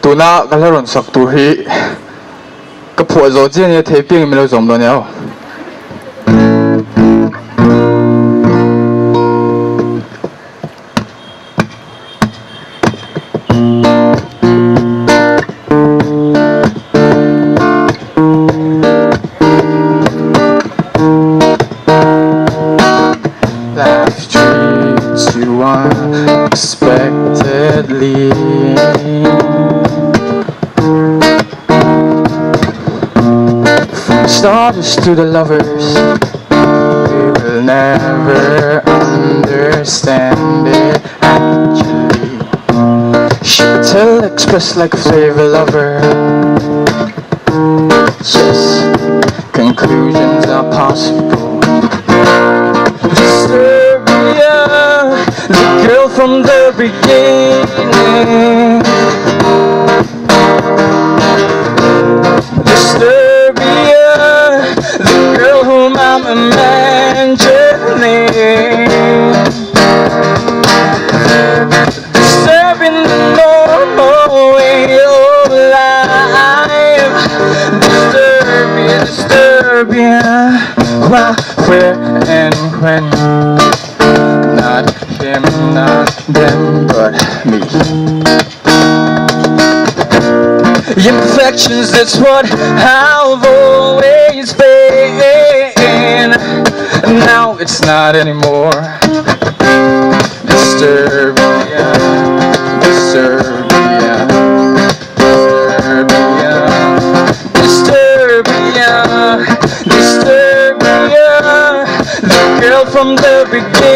tuna kalaron sak tu hi ka phuwa zo chen ye thei ping mi lo zom lo neo life treats you unexpectedly. From starters to the lovers, we will never understand it actually. Should tell express like a flavor lover. Yes, conclusions are possible. Disturbia, the girl from the beginning. Disturbia, the girl whom I'm imagining. Disturbing the normal way of life. Disturbia, why, where, and when. Not him, not them, but me. Imperfections, that's what I've always been. Now it's not anymore. Disturbia, Disturbia, Disturbia, Disturbia, Disturbia, the girl from the beginning.